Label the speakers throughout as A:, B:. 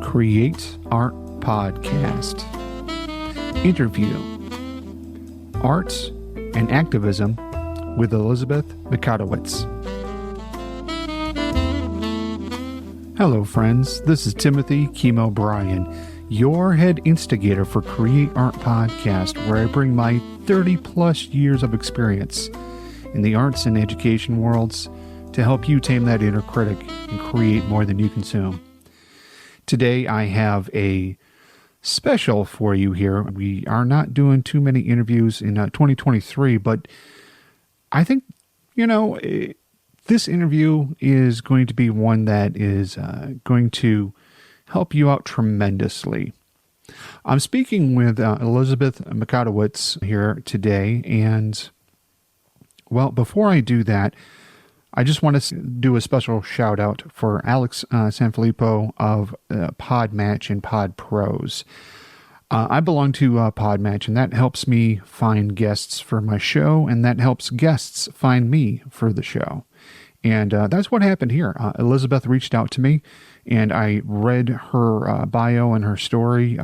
A: Create Art Podcast. Interview. Arts and Activism with Elizabeth Mikotowicz. Hello friends, this is Timothy Chemo Bryan, your head instigator for Create Art Podcast, where I bring my 30 plus years of experience in the arts and education worlds to help you tame that inner critic and create more than you consume. Today I have a special for you here. We are not doing too many interviews in 2023, but I think, this interview is going to be one that is going to help you out tremendously. I'm speaking with Elizabeth Mikotowicz here today, and, well, before I do that, I just want to do a special shout out for Alex Sanfilippo of Podmatch and Pod Pros. I belong to Podmatch, and that helps me find guests for my show, and that helps guests find me for the show. And that's what happened here. Elizabeth reached out to me, and I read her bio and her story,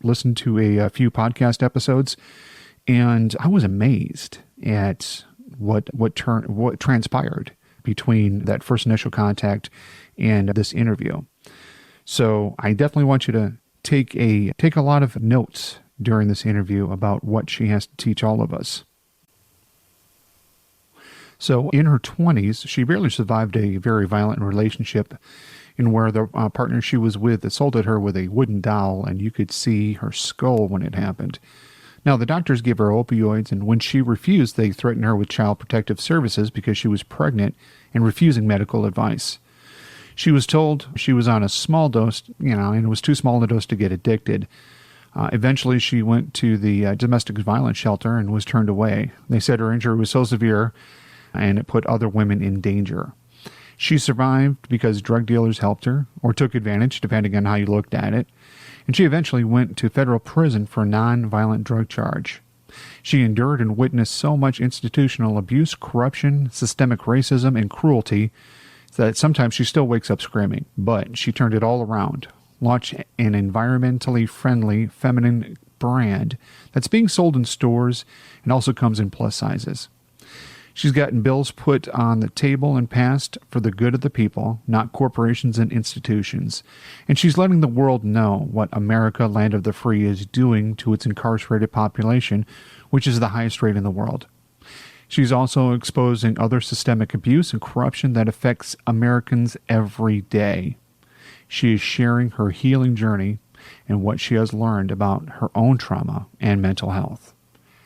A: listened to a few podcast episodes, and I was amazed at what transpired between that first initial contact and this interview. So I definitely want you to take a lot of notes during this interview about what she has to teach all of us. So in her 20s, she barely survived a very violent relationship in where the partner she was with assaulted her with a wooden dowel, and you could see her skull when it happened. Now, the doctors gave her opioids, and when she refused, they threatened her with Child Protective Services because she was pregnant and refusing medical advice. She was told she was on a small dose, and it was too small a dose to get addicted. Eventually, she went to the domestic violence shelter and was turned away. They said her injury was so severe, and it put other women in danger. She survived because drug dealers helped her, or took advantage, depending on how you looked at it. And she eventually went to federal prison for a non-violent drug charge. She endured and witnessed so much institutional abuse, corruption, systemic racism, and cruelty that sometimes she still wakes up screaming. But she turned it all around, launched an environmentally friendly, feminine brand that's being sold in stores and also comes in plus sizes. She's gotten bills put on the table and passed for the good of the people, not corporations and institutions. And she's letting the world know what America, land of the free, is doing to its incarcerated population, which is the highest rate in the world. She's also exposing other systemic abuse and corruption that affects Americans every day. She is sharing her healing journey and what she has learned about her own trauma and mental health.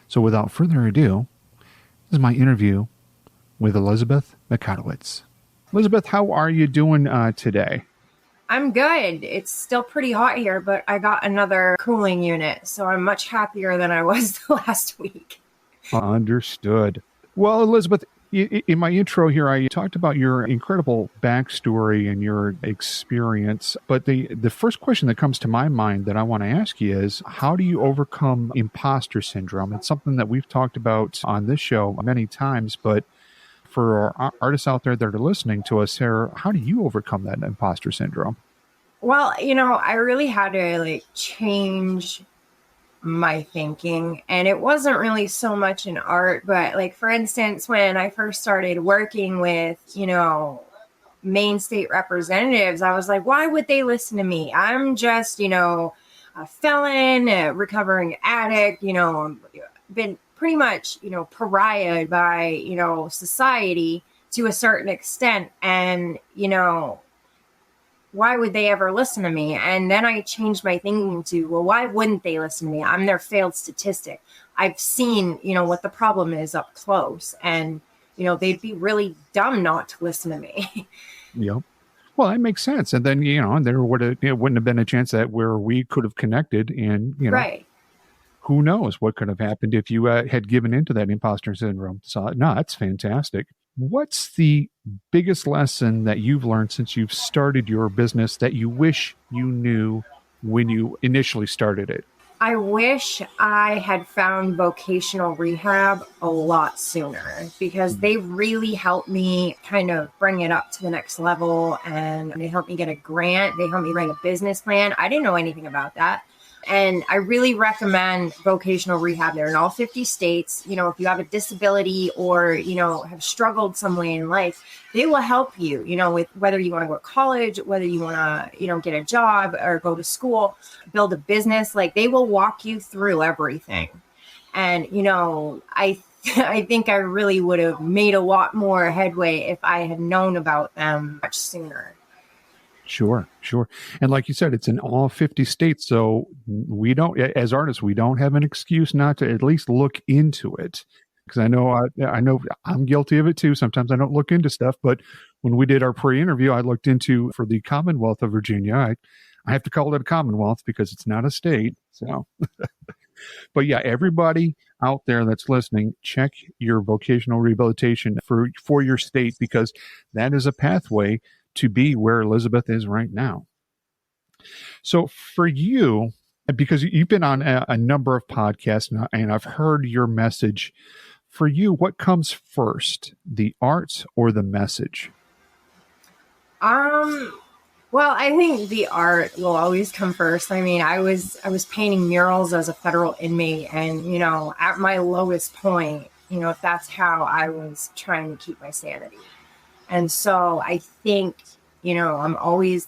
A: So without further ado, this is my interview with Elizabeth Mikotowicz. Elizabeth, how are you doing today?
B: I'm good. It's still pretty hot here, but I got another cooling unit, so I'm much happier than I was last week.
A: Understood. Well, Elizabeth, in my intro here, I talked about your incredible backstory and your experience, but the first question that comes to my mind that I want to ask you is, how do you overcome imposter syndrome? It's something that we've talked about on this show many times, but for our artists out there that are listening to us here, how do you overcome that imposter syndrome?
B: Well, I really had to change my thinking, and it wasn't really so much in art, but for instance, when I first started working with Maine state representatives, I was like, why would they listen to me? I'm just a felon, a recovering addict, been pretty much pariahed by society to a certain extent, and why would they ever listen to me? And then I changed my thinking to, well, why wouldn't they listen to me? I'm their failed statistic. I've seen, what the problem is up close, and, they'd be really dumb not to listen to me.
A: Yep. Well, that makes sense. And then, there wouldn't have been a chance that where we could have connected, and,
B: right.
A: Who knows what could have happened if you had given into that imposter syndrome. So, no, that's fantastic. What's the biggest lesson that you've learned since you've started your business that you wish you knew when you initially started it?
B: I wish I had found vocational rehab a lot sooner, because they really helped me kind of bring it up to the next level, and they helped me get a grant. They helped me write a business plan. I didn't know anything about that. And I really recommend vocational rehab. They're in all 50 states. You know, if you have a disability or, you know, have struggled some way in life, they will help you, you know, with whether you want to go to college, whether you want to, you know, get a job or go to school, build a business. Like, they will walk you through everything. And, you know, I think I really would have made a lot more headway if I had known about them much sooner.
A: Sure, sure. And like you said, it's in all 50 states. So we don't, as artists, we don't have an excuse not to at least look into it. Because I know I'm guilty of it too. Sometimes I don't look into stuff. But when we did our pre-interview, I looked into, for the Commonwealth of Virginia. I have to call it a Commonwealth because it's not a state. So, but yeah, everybody out there that's listening, check your vocational rehabilitation for your state, because that is a pathway to be where Elizabeth is right now. So for you, because you've been on a number of podcasts and I've heard your message, for you, what comes first, the arts or the message?
B: Well, I think the art will always come first. I mean, I was painting murals as a federal inmate, and, you know, at my lowest point, you know, if that's how I was trying to keep my sanity. And so I think, you know, I'm always,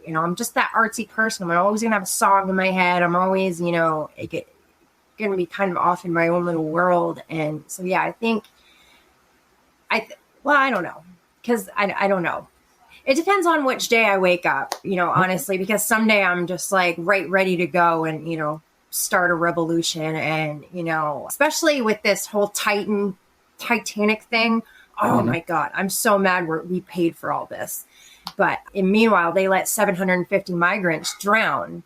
B: you know, I'm just that artsy person. I'm always going to have a song in my head. I'm always, you know, going to be kind of off in my own little world. And so, yeah, I think, well, I don't know, because I don't know. It depends on which day I wake up, you know, honestly, because someday I'm just like ready to go and, you know, start a revolution. And, you know, especially with this whole Titanic thing. Oh my God, I'm so mad we paid for all this. But meanwhile, they let 750 migrants drown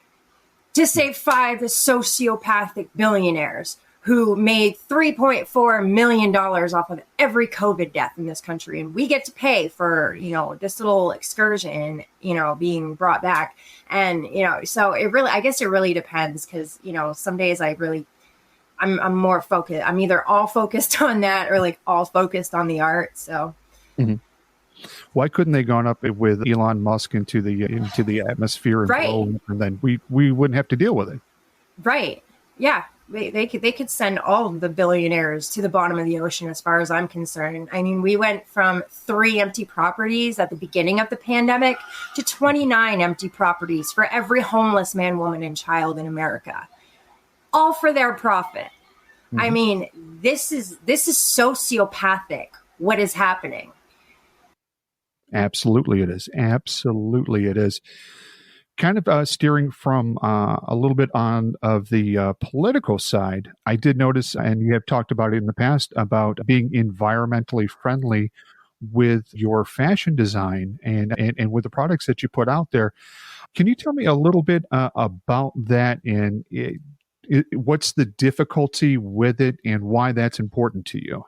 B: to save 5 sociopathic billionaires who made $3.4 million off of every COVID death in this country. And we get to pay for, you know, this little excursion, you know, being brought back. And, you know, so I guess it really depends, because, you know, some days I'm more focused. I'm either all focused on that or like all focused on the art. So,
A: why couldn't they gone up with Elon Musk into the atmosphere and
B: right,
A: blow, and then we wouldn't have to deal with it?
B: Right. Yeah. They could send all of the billionaires to the bottom of the ocean, as far as I'm concerned. I mean, we went from 3 empty properties at the beginning of the pandemic to 29 empty properties for every homeless man, woman, and child in America, all for their profit. I mean, this is sociopathic, what is happening.
A: Absolutely it is. Absolutely it is. Kind of steering from a little bit on of the political side, I did notice, and you have talked about it in the past, about being environmentally friendly with your fashion design and with the products that you put out there. Can you tell me a little bit about that, and what's the difficulty with it and why that's important to you?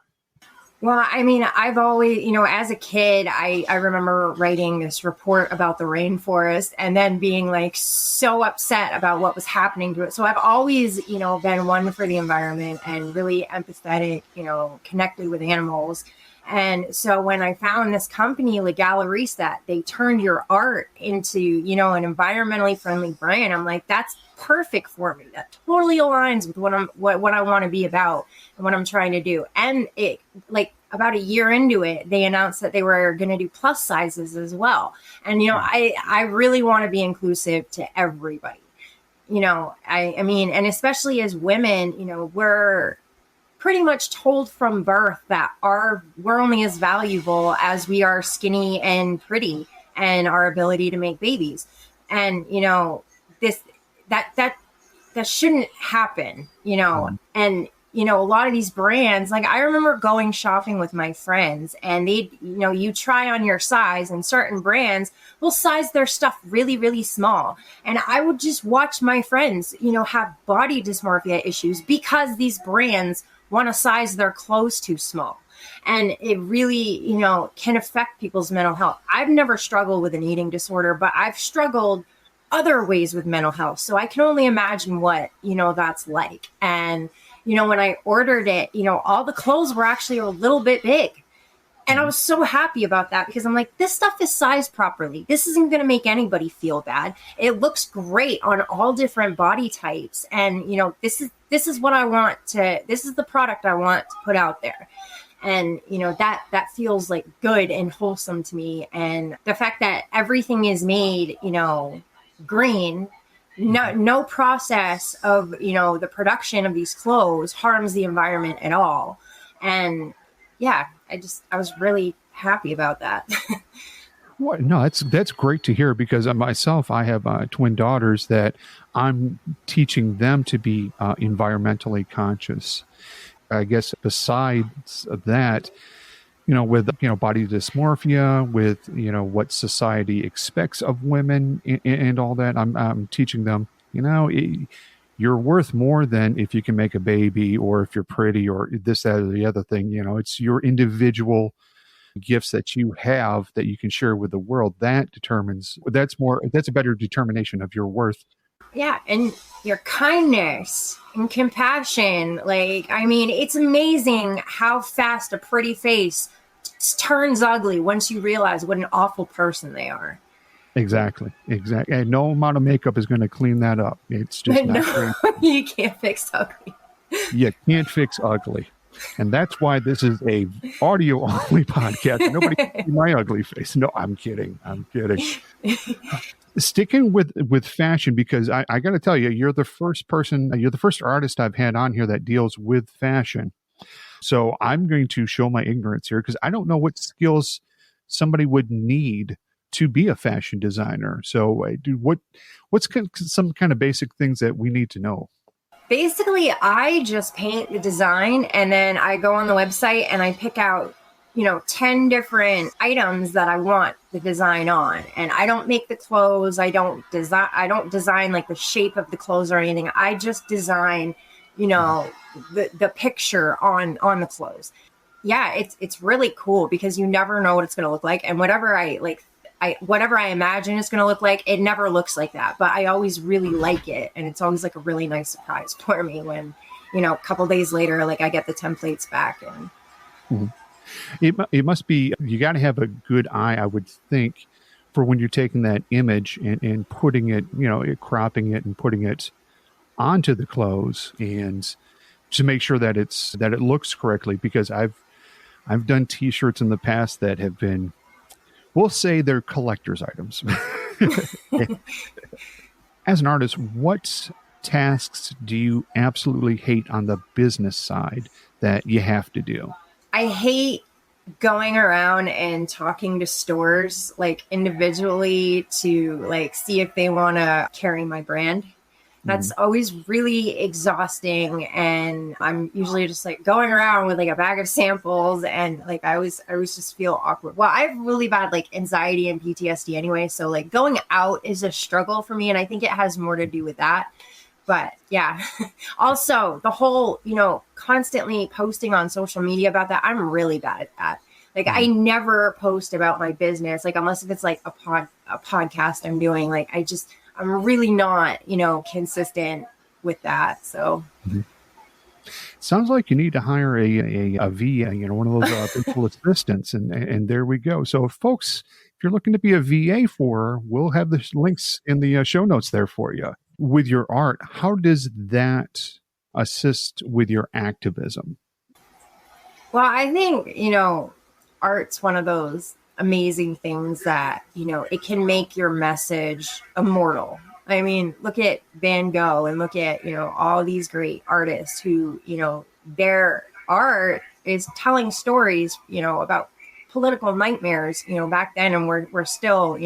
B: Well, I mean, I've always, you know, as a kid, I remember writing this report about the rainforest and then being like so upset about what was happening to it. So I've always, you know, been one for the environment and really empathetic, you know, connected with animals. And so when I found this company, like Galleries, that they turned your art into, you know, an environmentally friendly brand, I'm like, that's perfect for me. That totally aligns with what I want to be about and what I'm trying to do. And it, like, about a year into it, they announced that they were going to do plus sizes as well. And, you know, I really want to be inclusive to everybody. You know, I mean, and especially as women, you know, we're pretty much told from birth that we're only as valuable as we are skinny and pretty and our ability to make babies. And, you know, that shouldn't happen, you know. And, you know, a lot of these brands, like I remember going shopping with my friends and they, you know, you try on your size, and certain brands will size their stuff really, really small. And I would just watch my friends, you know, have body dysmorphia issues because these brands want to size their clothes too small. And it really, you know, can affect people's mental health. I've never struggled with an eating disorder, but I've struggled other ways with mental health. So I can only imagine what, that's like. And, when I ordered it, all the clothes were actually a little bit big. And I was so happy about that because I'm like, this stuff is sized properly. This isn't going to make anybody feel bad. It looks great on all different body types. And, this is what I want this is the product I want to put out there. And, that feels like good and wholesome to me. And the fact that everything is made, green, no process of, the production of these clothes harms the environment at all. And yeah, I was really happy about that.
A: What? No, that's great to hear because myself, I have twin daughters that I'm teaching them to be environmentally conscious. I guess besides that, with, body dysmorphia, with, what society expects of women and all that, I'm teaching them, you're worth more than if you can make a baby or if you're pretty or this, that, or the other thing. It's your individual gifts that you have that you can share with the world. That's a better determination of your worth.
B: Yeah. And your kindness and compassion. It's amazing how fast a pretty face turns ugly once you realize what an awful person they are.
A: Exactly. And no amount of makeup is going to clean that up. It's just not
B: you can't fix ugly.
A: You can't fix ugly. And that's why this is a audio only podcast. Nobody can see my ugly face. No, I'm kidding. Sticking with fashion, because I got to tell you, you're the first artist I've had on here that deals with fashion. So I'm going to show my ignorance here because I don't know what skills somebody would need to be a fashion designer. So what's some kind of basic things that we need to know?
B: Basically, I just paint the design and then I go on the website and I pick out, 10 different items that I want the design on. And I don't make the clothes. I don't design like the shape of the clothes or anything. I just design, the picture on the clothes. Yeah, it's really cool because you never know what it's going to look like. And whatever I imagine it's going to look like, it never looks like that. But I always really like it. And it's always like a really nice surprise for me when, a couple days later, I get the templates back. And
A: it must be, you got to have a good eye, I would think, for when you're taking that image and putting it, cropping it and putting it onto the clothes and to make sure that it looks correctly. Because I've done T-shirts in the past that have been, we'll say they're collector's items. As an artist, what tasks do you absolutely hate on the business side that you have to do?
B: I hate going around and talking to stores individually to see if they want to carry my brand. That's always really exhausting. And I'm usually just going around with a bag of samples and I always just feel awkward. Well, I have really bad anxiety and PTSD anyway. So going out is a struggle for me. And I think it has more to do with that. But yeah, also the whole, constantly posting on social media about that. I'm really bad at that. I never post about my business, unless if it's a podcast I'm doing, I'm really not, consistent with that. So
A: sounds like you need to hire a VA, one of those virtual assistants, and there we go. So folks, if you're looking to be a VA for her, we'll have the links in the show notes there for you. With your art, how does that assist with your activism?
B: Well, I think, art's one of those amazing things that, it can make your message immortal. I mean, look at Van Gogh and look at, all these great artists who, their art is telling stories, about political nightmares, back then. And we're still,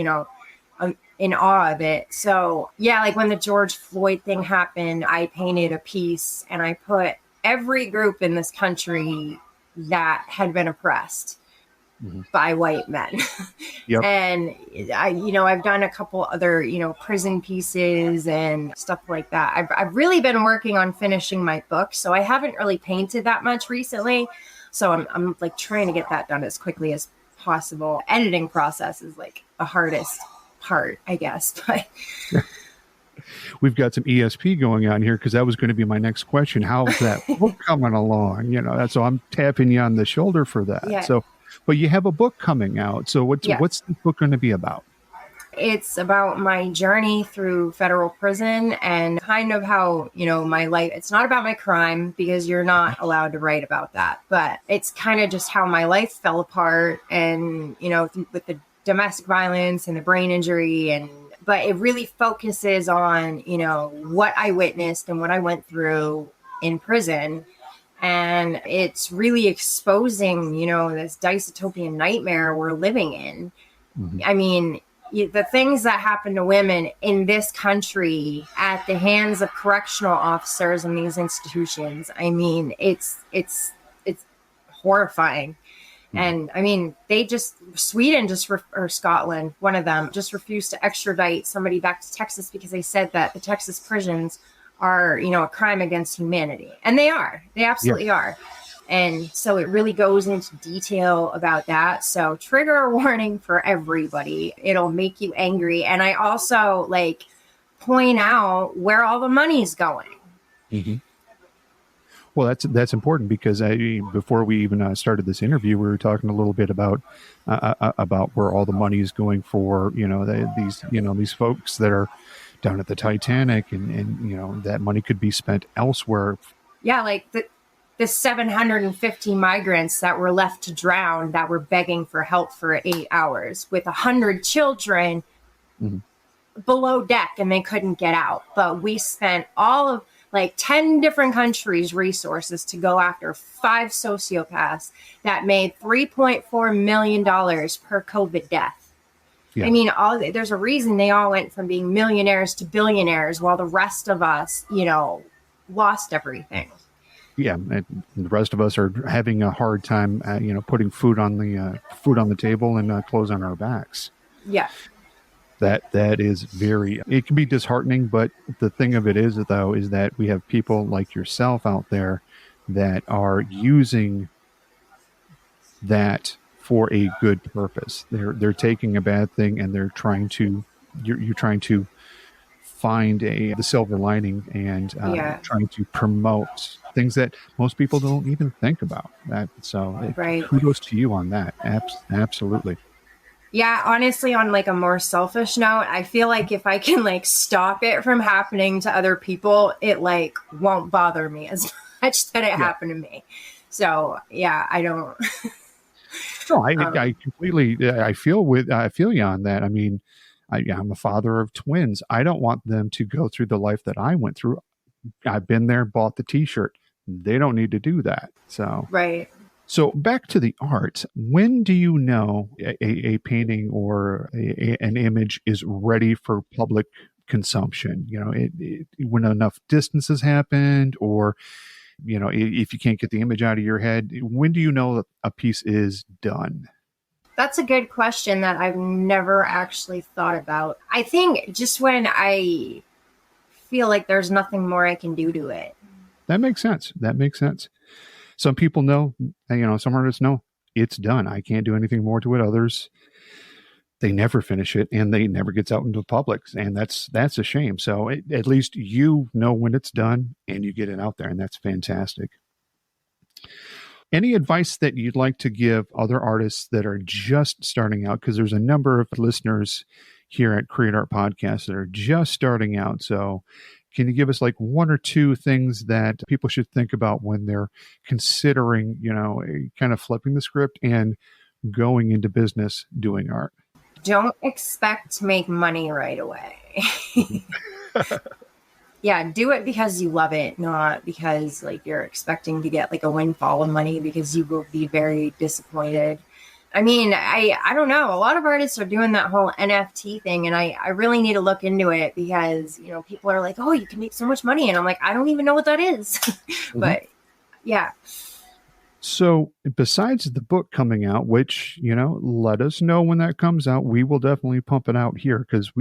B: in awe of it. So yeah, when the George Floyd thing happened, I painted a piece and I put every group in this country that had been oppressed by white men.
A: Yep.
B: And I've done a couple other, prison pieces and stuff like that. I've really been working on finishing my book. So I haven't really painted that much recently. So I'm trying to get that done as quickly as possible. Editing process is the hardest part, I guess. But
A: We've got some ESP going on here because that was going to be my next question. How's that book coming along? So I'm tapping you on the shoulder for that.
B: yeah,
A: So, but you have a book coming out. So
B: yeah.
A: what's the book going to be about?
B: It's about my journey through federal prison and kind of how, my life, it's not about my crime because you're not allowed to write about that, but it's kind of just how my life fell apart and, with the domestic violence and the brain injury but it really focuses on, what I witnessed and what I went through in prison. And it's really exposing, this dystopian nightmare we're living in.
A: Mm-hmm.
B: I mean, the things that happen to women in this country at the hands of correctional officers in these institutions, I mean, it's horrifying. And I mean, Sweden or Scotland, one of them just refused to extradite somebody back to Texas because they said that the Texas prisons are, a crime against humanity. And they absolutely are. And so it really goes into detail about that. So trigger warning for everybody. It'll make you angry. And I also point out where all the money's going.
A: Mm-hmm. Well, that's important because before we even started this interview, we were talking a little bit about where all the money is going for, these folks that are down at the Titanic and that money could be spent elsewhere.
B: Yeah, the 750 migrants that were left to drown that were begging for help for 8 hours with 100 children below deck and they couldn't get out. But we spent all of 10 different countries' resources to go after 5 sociopaths that made $3.4 million per COVID death. Yeah. I mean, there's a reason they all went from being millionaires to billionaires while the rest of us, lost everything.
A: Yeah, and the rest of us are having a hard time, putting food on the table and clothes on our backs.
B: Yeah,
A: that is it can be disheartening. But the thing of it is that we have people like yourself out there that are using that for a good purpose. They're taking a bad thing and they're trying to you're trying to find the silver lining and trying to promote things that most people don't even think about. Kudos to you on that. Absolutely.
B: Yeah, honestly, on a more selfish note, I feel like if I can stop it from happening to other people, it won't bother me as much that it happened to me. So yeah, I don't.
A: No, I completely. I feel you on that. I mean, I'm a father of twins. I don't want them to go through the life that I went through. I've been there, bought the T-shirt. They don't need to do that. So
B: right.
A: So back to the art. When do you know a painting or an image is ready for public consumption? When enough distance has happened, or if you can't get the image out of your head, when do you know that a piece is done?
B: That's a good question that I've never actually thought about. I think just when I feel like there's nothing more I can do to it.
A: That makes sense. Some people know, some artists know it's done. I can't do anything more to it. Others, they never finish it and they never gets out into the public. And that's a shame. So at least you know when it's done and you get it out there, and that's fantastic. Any advice that you'd like to give other artists that are just starting out? Because there's a number of listeners here at Create Art Podcast that are just starting out. So can you give us one or two things that people should think about when they're considering, kind of flipping the script and going into business doing art?
B: Don't expect to make money right away. Yeah, do it because you love it, not because you're expecting to get a windfall of money, because you will be very disappointed. I mean, I don't know. A lot of artists are doing that whole NFT thing, and I really need to look into it because, people are like, oh, you can make so much money. And I'm like, I don't even know what that is. But yeah.
A: So besides the book coming out, which, let us know when that comes out, we will definitely pump it out here because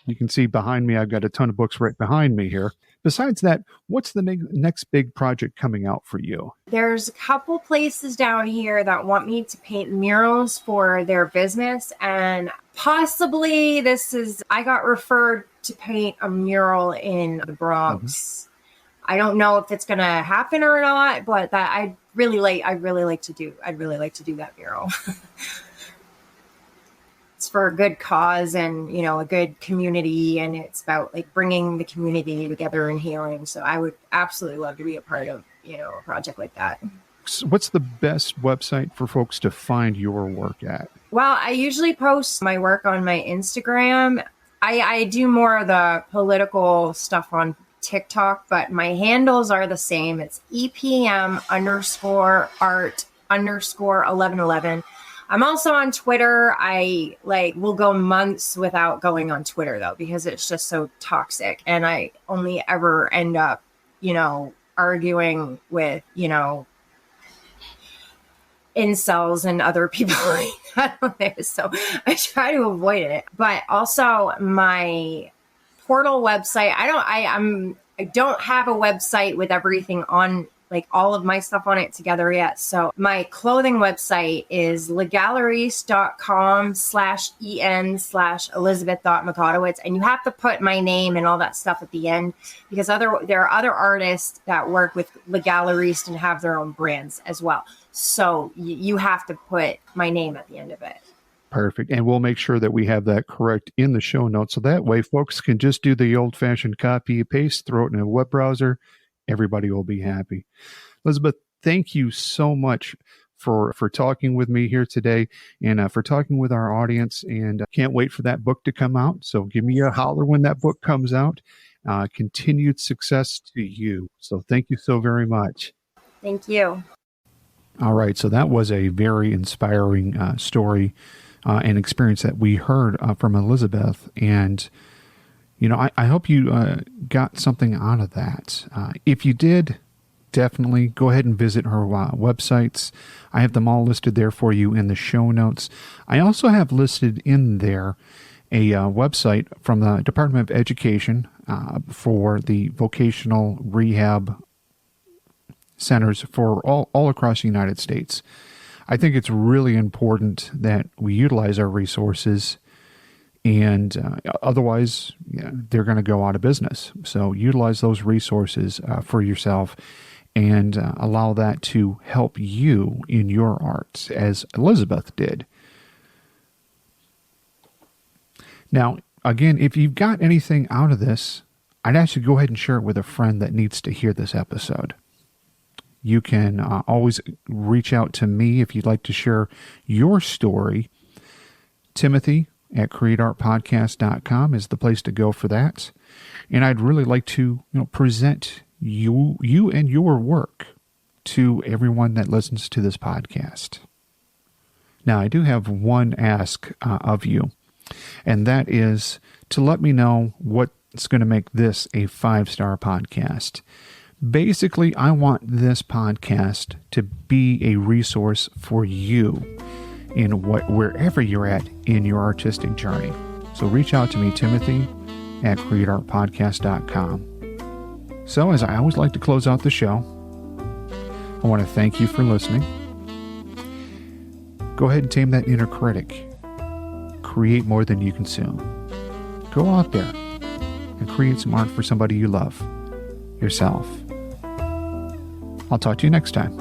A: You can see behind me, I've got a ton of books right behind me here. Besides that, what's the next big project coming out for you?
B: There's a couple places down here that want me to paint murals for their business. And possibly I got referred to paint a mural in the Bronx. I don't know if it's going to happen or not, but that I'd really like to do that mural. It's for a good cause and, a good community, and it's about like bringing the community together and healing. So I would absolutely love to be a part of, a project like that.
A: What's the best website for folks to find your work at?
B: Well, I usually post my work on my Instagram. I do more of the political stuff on TikTok, but my handles are the same. It's EPM_art_1111. I'm also on Twitter. I will go months without going on Twitter though, because it's just so toxic. And I only ever end up, arguing with, incels and other people like that on there. So I try to avoid it. But also my portal website, I don't have a website with everything on, like all of my stuff on it together yet. So my clothing website is legalleriste.com/en/Elizabeth.Mikotowicz. And you have to put my name and all that stuff at the end, because there are other artists that work with Legalleriste and have their own brands as well. So you have to put my name at the end of it.
A: Perfect. And we'll make sure that we have that correct in the show notes. So that way folks can just do the old fashioned copy paste, throw it in a web browser. Everybody will be happy. Elizabeth, thank you so much for talking with me here today, and for talking with our audience. And can't wait for that book to come out. So give me a holler when that book comes out. Continued success to you. So thank you so very much.
B: Thank you.
A: All right. So that was a very inspiring story and experience that we heard from Elizabeth. And I hope you got something out of that. If you did, definitely go ahead and visit her websites. I have them all listed there for you in the show notes. I also have listed in there a website from the Department of Education for the vocational rehab centers for all across the United States. I think it's really important that we utilize our resources, and otherwise, they're going to go out of business. So utilize those resources for yourself, and allow that to help you in your arts, as Elizabeth did. Now, again, if you've got anything out of this, I'd ask you to go ahead and share it with a friend that needs to hear this episode. You can always reach out to me if you'd like to share your story. Timothy@createartpodcast.com is the place to go for that. And I'd really like to present you and your work to everyone that listens to this podcast. Now, I do have one ask of you, and that is to let me know what's going to make this a 5-star podcast. Basically, I want this podcast to be a resource for you in wherever you're at in your artistic journey. So reach out to me, Timothy@createartpodcast.com. So as I always like to close out the show, I want to thank you for listening. Go ahead and tame that inner critic. Create more than you consume. Go out there and create some art for somebody you love, yourself. I'll talk to you next time.